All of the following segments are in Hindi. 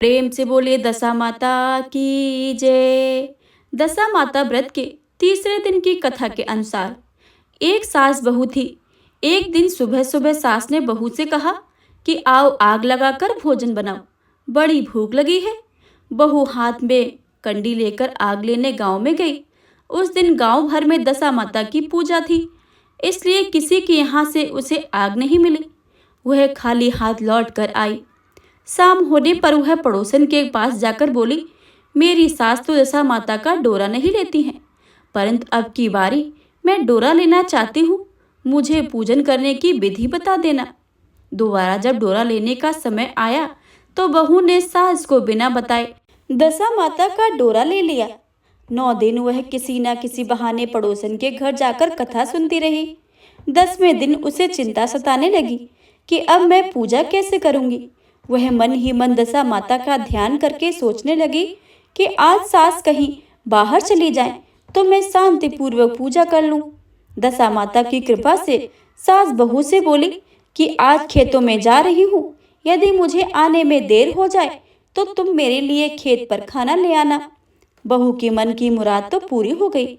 प्रेम से बोले दशा माता की जय। दशा माता व्रत के तीसरे दिन की कथा के अनुसार एक सास बहू थी। एक दिन सुबह सुबह सास ने बहू से कहा कि आओ आग लगाकर भोजन बनाओ, बड़ी भूख लगी है। बहू हाथ में कंडी लेकर आग लेने गांव में गई। उस दिन गांव भर में दशा माता की पूजा थी, इसलिए किसी के यहाँ से उसे आग नहीं मिली। वह खाली हाथ लौट कर आई। शाम होने पर वह पड़ोसन के पास जाकर बोली, मेरी सास तो दशा माता का डोरा नहीं लेती हैं, परंतु अब की बारी मैं डोरा लेना चाहती हूँ। मुझे पूजन करने की विधि बता देना। दोबारा जब डोरा लेने का समय आया तो बहू ने सास को बिना बताए दशा माता का डोरा ले लिया। 9 दिन वह किसी न किसी बहाने पड़ोसन के घर जाकर कथा सुनती रही। 10वें दिन उसे चिंता सताने लगी कि अब मैं पूजा कैसे करूंगी। वह मन ही मन दशा माता का ध्यान करके सोचने लगी कि आज सास कहीं बाहर चली जाए तो मैं शांतिपूर्वक पूजा कर लूं। दशा माता की कृपा से सास बहू से बोली कि आज खेतों में जा रही हूँ, यदि मुझे आने में देर हो जाए तो तुम मेरे लिए खेत पर खाना ले आना। बहू के मन की मुराद तो पूरी हो गई।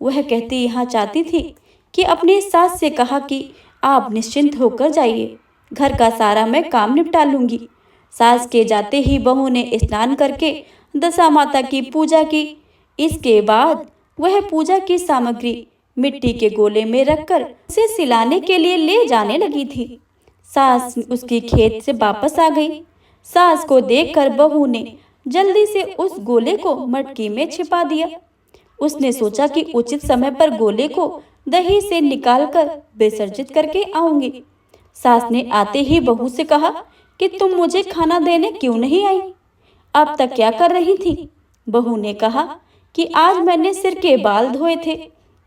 वह कहती यहाँ चाहती थी कि अपनी सास से कहा कि आप निश्चिंत होकर जाइए, घर का सारा मैं काम निपटा लूंगी। सास के जाते ही बहू ने स्नान करके दशा माता की पूजा की। इसके बाद वह पूजा की सामग्री मिट्टी के गोले में रखकर उसे सिलाने के लिए ले जाने लगी थी। सास उसकी खेत से वापस आ गई। सास को देखकर बहू ने जल्दी से उस गोले को मटकी में छिपा दिया। उसने सोचा कि उचित समय पर गोले को दही से निकालकर विसर्जित करके आऊंगी। सास ने आते ही बहू से कहा कि तुम मुझे खाना देने क्यों नहीं आई? अब तक क्या कर रही थी? बहू ने कहा कि आज मैंने सिर के बाल धोए थे,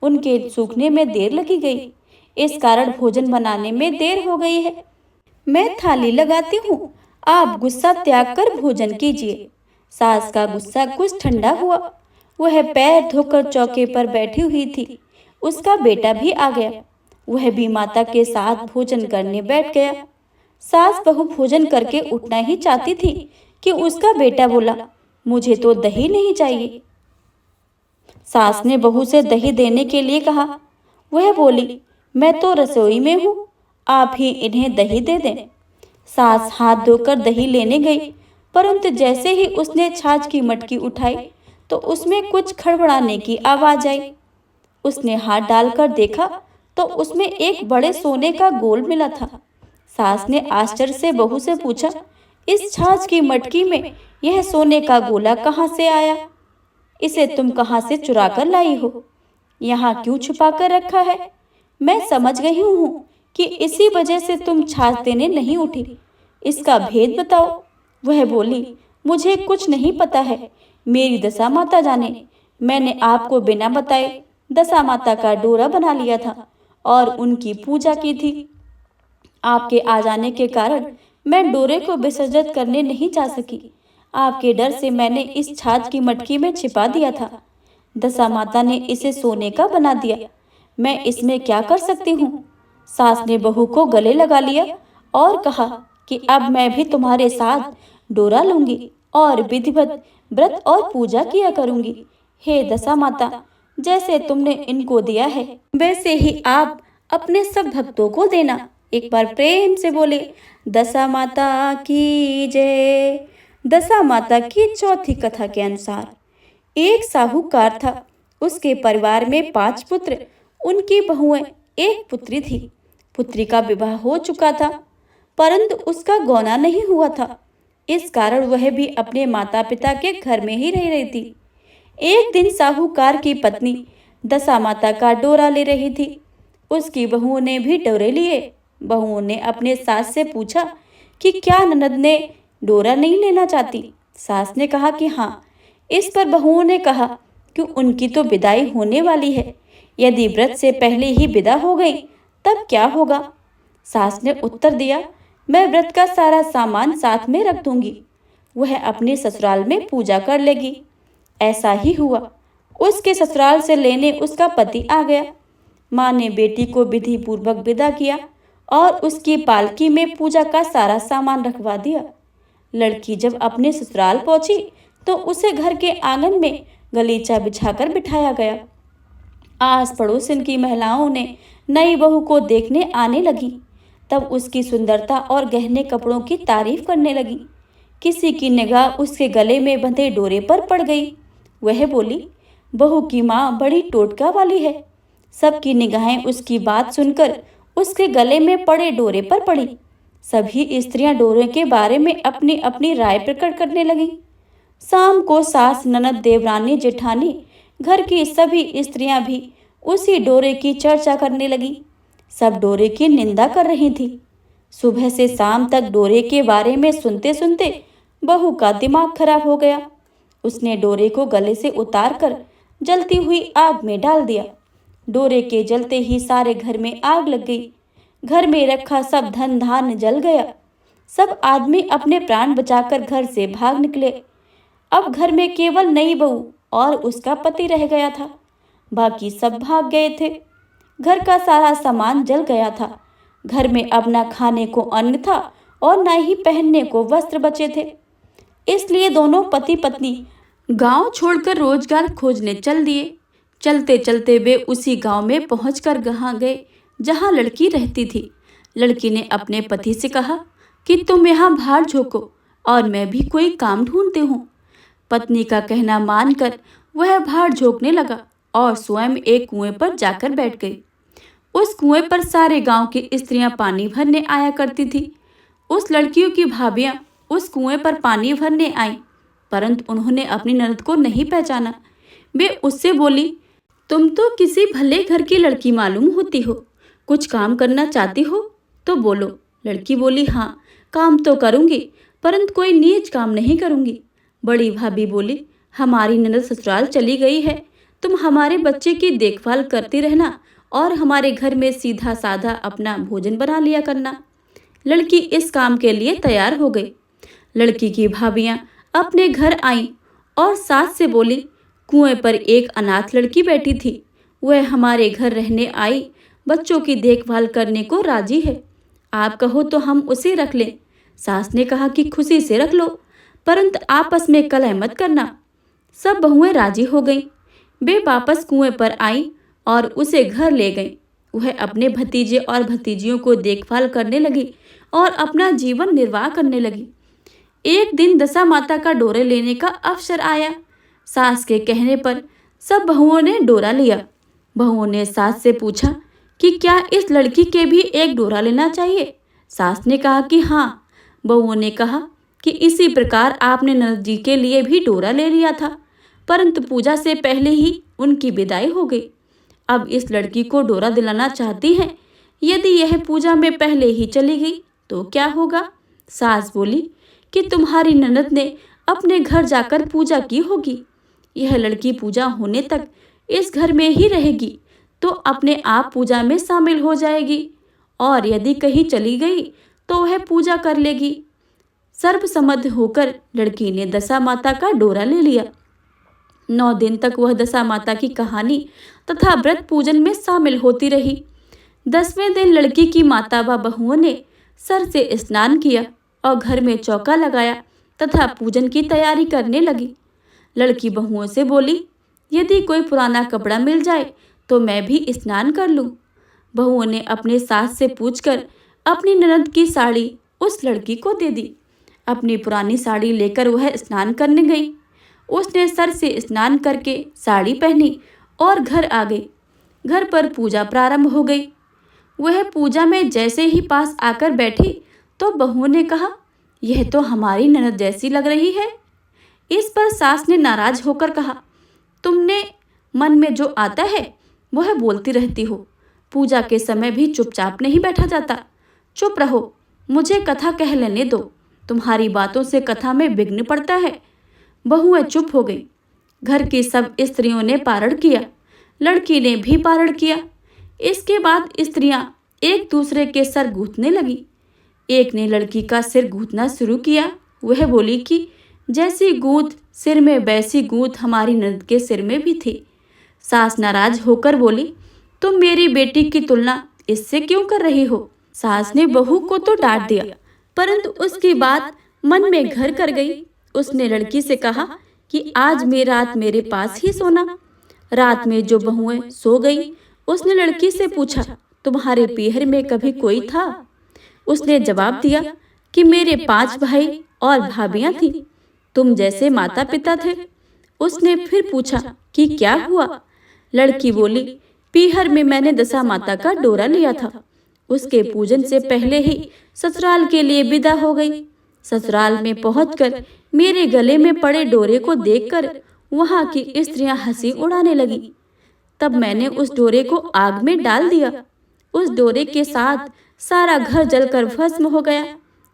उनके सूखने में देर लगी गई, इस कारण भोजन बनाने में देर हो गई है। मैं थाली लगाती हूँ, आप गुस्सा त्याग कर भोजन कीजिए। सास का गुस्सा कुछ ठंडा हुआ। वह पैर धोकर चौके पर बैठी हुई थी। उसका बेटा भी आ गया। वह भी माता के साथ भोजन करने बैठ गया। सास बहू भोजन करके उठना ही चाहती थी कि उसका बेटा बोला, मुझे तो दही नहीं चाहिए। सास ने बहू से दही देने के लिए कहा। वह बोली, मैं तो रसोई में हूँ, आप ही इन्हें दही दे दें। सास हाथ धोकर दही लेने गई, परंतु जैसे ही उसने छाछ की मटकी उठाई तो उसमें कुछ खड़बड़ाने की आवाज आई। उसने हाथ डालकर देखा तो उसमें एक बड़े सोने का गोल मिला था। सास ने आश्चर्य से बहू से पूछा, इस छाछ की मटकी में यह सोने का गोला कहाँ से आया? इसे तुम कहाँ से चुरा कर लाई हो? यहाँ क्यों छुपा कर रखा है? मैं समझ गई हूँ कि इसी वजह से तुम छाछ देने नहीं उठी। इसका भेद बताओ। वह बोली, मुझे कुछ नहीं पता है, मेरी दशा माता जाने। मैंने आपको बिना बताए दशा माता का डोरा बना लिया था और उनकी पूजा की थी। आपके आ जाने के कारण मैं डोरे को विसर्जित करने नहीं जा सकी। आपके डर से मैंने इस छाछ की मटकी में छिपा दिया था। दशा माता ने इसे सोने का बना दिया। मैं इसमें क्या कर सकती हूँ? सास ने बहू को गले लगा लिया और कहा कि अब मैं भी तुम्हारे साथ डोरा लूंगी और विधिवत व्रत और पूजा किया करूंगी। हे दशा माता, जैसे तुमने इनको दिया है वैसे ही आप अपने सब भक्तों को देना। एक बार प्रेम से बोले दशा माता की जय। दशा माता की चौथी कथा के अनुसार एक साहूकार था। उसके परिवार में 5 पुत्र, उनकी बहुएं, एक पुत्री थी। पुत्री का विवाह हो चुका था, परंतु उसका गौना नहीं हुआ था। इस कारण वह भी अपने माता पिता के घर में ही रह रही थी। एक दिन साहूकार की पत्नी दशा माता का डोरा ले रही थी। उसकी बहुओं ने भी डोरे लिए। बहुओं ने अपने सास से पूछा कि क्या ननद ने डोरा नहीं लेना चाहती? सास ने कहा कि हाँ। इस पर बहुओं ने कहा कि उनकी तो विदाई होने वाली है, यदि व्रत से पहले ही विदा हो गई तब क्या होगा? सास ने उत्तर दिया, मैं व्रत का सारा सामान साथ में रख दूंगी, वह अपने ससुराल में पूजा कर लेगी। ऐसा ही हुआ। उसके ससुराल से लेने उसका पति आ गया। माँ ने बेटी को विधि पूर्वक विदा किया और उसकी पालकी में पूजा का सारा सामान रखवा दिया। लड़की जब अपने ससुराल पहुंची तो उसे घर के आंगन में गलीचा बिछाकर बिठाया गया। आस पड़ोस की महिलाओं ने नई बहू को देखने आने लगी। तब उसकी सुंदरता और गहने कपड़ों की तारीफ करने लगी। किसी की निगाह उसके गले में बंधे डोरे पर पड़ गई। वह बोली, बहू की माँ बड़ी टोटका वाली है। सबकी निगाहें उसकी बात सुनकर उसके गले में पड़े डोरे पर पड़ी। सभी स्त्रियां डोरे के बारे में अपनी अपनी राय प्रकट करने लगीं। शाम को सास, ननद, देवरानी, जेठानी, घर की सभी स्त्रियां भी उसी डोरे की चर्चा करने लगी। सब डोरे की निंदा कर रही थी। सुबह से शाम तक डोरे के बारे में सुनते सुनते बहू का दिमाग खराब हो गया। उसने डोरे को गले से उतारकर जलती हुई आग में डाल दिया। डोरे के जलते ही सारे घर में आग लग गई। घर में रखा सब धन धान्य जल गया। सब आदमी अपने प्राण बचाकर घर से भाग निकले। अब घर में केवल नई बहू और उसका पति रह गया था। बाकी सब भाग गए थे। घर का सारा सामान जल गया था। घर में अब न खाने को अन्न था और न ही पहनने को वस्त्र बचे थे। इसलिए दोनों पति पत्नी गांव छोड़कर रोजगार खोजने चल दिए। चलते चलते वे उसी गांव में पहुंचकर गए जहां लड़की रहती थी। लड़की ने अपने पति से कहा कि तुम यहाँ बाहर झोंको और मैं भी कोई काम ढूंढती हूँ। पत्नी का कहना मानकर वह बाहर झोंकने लगा और स्वयं एक कुएं पर जाकर बैठ गई। उस कुएं पर सारे गांव की स्त्रियां पानी भरने आया करती थी। उस लड़कियों की भाभियां उस कुएं पर पानी भरने आईं, परंतु उन्होंने अपनी ननद को नहीं पहचाना। वे उससे बोली, तुम तो किसी भले घर की लड़की मालूम होती हो। कुछ काम करना चाहती हो तो बोलो। लड़की बोली, हाँ, काम तो करूंगी, परंतु कोई नीच काम नहीं करूंगी। बड़ी भाभी बोली, हमारी ननद ससुराल चली गई है। तुम हमारे बच्चे की देखभाल करती रहना और हमारे घर में सीधा साधा अपना भोजन बना लिया करना। लड़की इस काम के लिए तैयार हो गई। लड़की की भाभियां अपने घर आईं और सास से बोली, कुएं पर एक अनाथ लड़की बैठी थी। वह हमारे घर रहने आई, बच्चों की देखभाल करने को राजी है। आप कहो तो हम उसे रख लें। सास ने कहा कि खुशी से रख लो, परंतु आपस में कलह मत करना। सब बहुएं राजी हो गईं। वे वापस कुएं पर आईं और उसे घर ले गईं। वह अपने भतीजे और भतीजियों को देखभाल करने लगी और अपना जीवन निर्वाह करने लगी। एक दिन दशा माता का डोरे लेने का अवसर आया। सास के कहने पर सब बहुओं ने डोरा लिया। बहुओं ने सास से पूछा कि क्या इस लड़की के भी एक डोरा लेना चाहिए। सास ने कहा कि हाँ। बहुओं ने कहा कि इसी प्रकार आपने ननद जी के लिए भी डोरा ले लिया था, परंतु पूजा से पहले ही उनकी विदाई हो गई। अब इस लड़की को डोरा दिलाना चाहती हैं। यदि यह पूजा में पहले ही चली गई तो क्या होगा। सास बोली कि तुम्हारी ननद ने अपने घर जाकर पूजा की होगी। यह लड़की पूजा होने तक इस घर में ही रहेगी तो अपने आप पूजा में शामिल हो जाएगी, और यदि कहीं चली गई तो वह पूजा कर लेगी। सर्वसम्मत होकर लड़की ने दशा माता का डोरा ले लिया। 9 दिन तक वह दशा माता की कहानी तथा व्रत पूजन में शामिल होती रही। 10वें दिन लड़की की माता व बहुओं ने सर से स्नान किया और घर में चौका लगाया तथा पूजन की तैयारी करने लगी। लड़की बहुओं से बोली, यदि कोई पुराना कपड़ा मिल जाए तो मैं भी स्नान कर लूं। बहुओं ने अपने सास से पूछकर अपनी ननद की साड़ी उस लड़की को दे दी। अपनी पुरानी साड़ी लेकर वह स्नान करने गई। उसने सर से स्नान करके साड़ी पहनी और घर आ गई। घर पर पूजा प्रारंभ हो गई। वह पूजा में जैसे ही पास आकर बैठी तो बहुओं ने कहा, यह तो हमारी ननद जैसी लग रही है। इस पर सास ने नाराज होकर कहा, तुमने मन में जो आता है वह बोलती रहती हो। पूजा के समय भी चुपचाप नहीं बैठा जाता। चुप रहो, मुझे कथा कह लेने दो। तुम्हारी बातों से कथा में विघ्न पड़ता है। बहुएं चुप हो गई। घर की सब स्त्रियों ने पारण किया। लड़की ने भी पारण किया। इसके बाद स्त्रियां एक दूसरे के सर गूंथने लगी। एक ने लड़की का सिर गूंथना शुरू किया। वह बोली कि जैसी गूंथ सिर में वैसी गूंथ हमारी ननद के सिर में भी थी। सास नाराज होकर बोली, तुम मेरी बेटी की तुलना इससे क्यों कर रही हो। सास ने बहू को तो डांट दिया, परंतु उसकी बात मन में घर कर गई। उसने लड़की से कहा कि आज में रात मेरे पास ही सोना। रात में जो बहुएं सो गई, उसने लड़की से पूछा, तुम्हारे पीहर में कभी कोई था? उसने जवाब दिया कि मेरे 5 भाई और भाभियां थीं, तुम जैसे माता पिता थे। उसने फिर पूछा कि क्या हुआ? लड़की बोली, पीहर में मैंने दशा माता का डोरा लिया था। उसके पूजन से पहले ही ससुराल के लिए विदा हो गई। ससुराल में पहुंचकर मेरे गले में पड़े डोरे को देखकर वहां की स्त्रियां हंसी उड़ाने लगी। तब मैंने उस डोरे को आग में डाल दिया। उस डोरे के साथ सारा घर जलकर भस्म हो गया।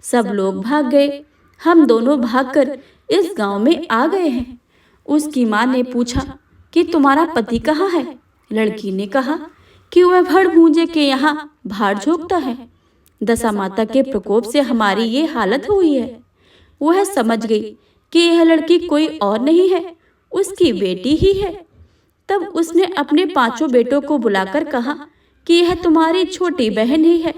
सब लोग भाग गए। हम दोनों भागकर इस गांव में आ गए हैं। उसकी माँ ने पूछा कि तुम्हारा पति कहाँ है? लड़की ने कहा कि वह भड़ भूंजे के यहाँ भाड़ झोंकता है। दशा माता के प्रकोप से हमारी ये हालत हुई है। वह समझ गई कि यह लड़की कोई और नहीं है, उसकी बेटी ही है। तब उसने अपने 5 बेटों को बुलाकर कहा कि यह तुम्हारी छोटी बहन ही है।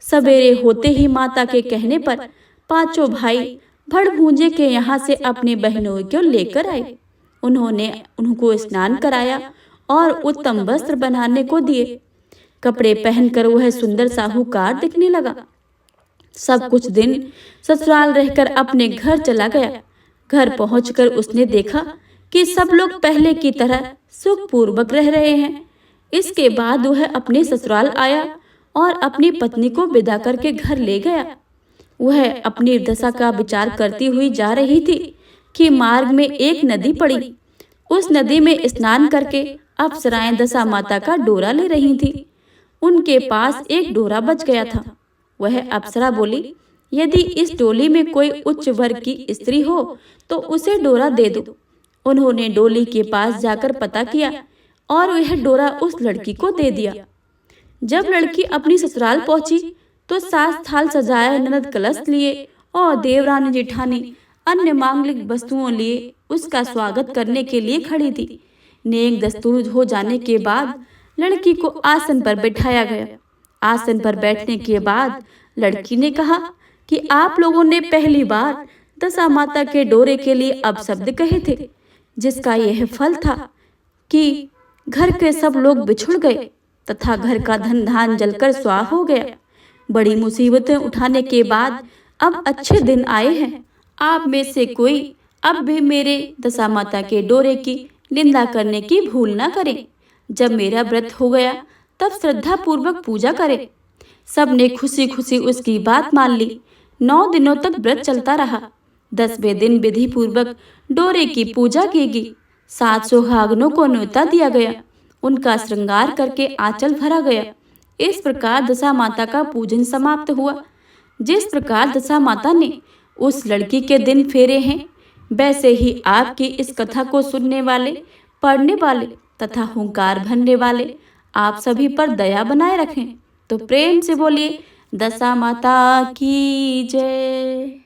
सवेरे होते ही माता के कहने पर 5 भाई भड़ भूंजे के यहाँ से अपनी बहनों को लेकर आए। उन्होंने उनको स्नान कराया और उत्तम वस्त्र बनाने को दिए। कपड़े पहनकर वह सुंदर साहूकार दिखने लगा। सब कुछ दिन ससुराल रहकर अपने घर चला गया। घर पहुंचकर उसने देखा कि सब लोग पहले की तरह सुखपूर्वक रह रहे हैं। इसके बाद वह अपने ससुराल आया और अपनी पत्नी को विदा करके घर ले गया। वह अपनी दशा का विचार करती हुई जा रही थी कि मार्ग में एक नदी पड़ी। उस नदी में स्नान करके अप्सराएं दशा माता का डोरा ले रही थी। उनके पास एक डोरा बच गया था। वह अप्सरा बोली, यदि इस डोली में कोई उच्च वर्ग की स्त्री हो तो उसे डोरा दे दो। उन्होंने डोली के पास जाकर पता किया और वह डोरा उस लड़की को दे दिया। जब लड़की अपनी ससुराल पहुंची तो सास थाल सजाए ननद कलश लिए और देवरानी जेठानी अन्य मांगलिक वस्तुओं लिए उसका स्वागत करने के लिए खड़ी थी। नेक दस्तूर हो जाने के बाद लड़की को आसन पर बैठाया गया। आसन पर बैठने के बाद लड़की ने कहा कि आप लोगों ने पहली बार दशा माता के डोरे के लिए अपशब्द कहे थे, जिसका यह फल था कि घर के सब लोग बिछुड़ गए तथा घर का धन धान जलकर स्वाह हो गया। बड़ी मुसीबतें उठाने के बाद अब अच्छे दिन आए हैं। आप में से कोई अब भी मेरे दशा माता के डोरे की निंदा करने की भूल ना करें। जब मेरा व्रत हो गया तब श्रद्धा पूर्वक पूजा करें। सबने खुशी खुशी उसकी बात मान ली। 9 दिनों तक व्रत चलता रहा। 10वें दिन विधि पूर्वक डोरे की पूजा की गई। 7 सुहागनों को न्योता दिया गया। उनका श्रृंगार करके आंचल भरा गया। इस प्रकार दशा माता का पूजन समाप्त हुआ। जिस प्रकार दशा माता ने उस लड़की के दिन फेरे हैं, वैसे ही आपकी इस कथा को सुनने वाले, पढ़ने वाले तथा हुंकार भरने वाले आप सभी पर दया बनाए रखें। तो प्रेम से बोलिए, दशा माता की जय।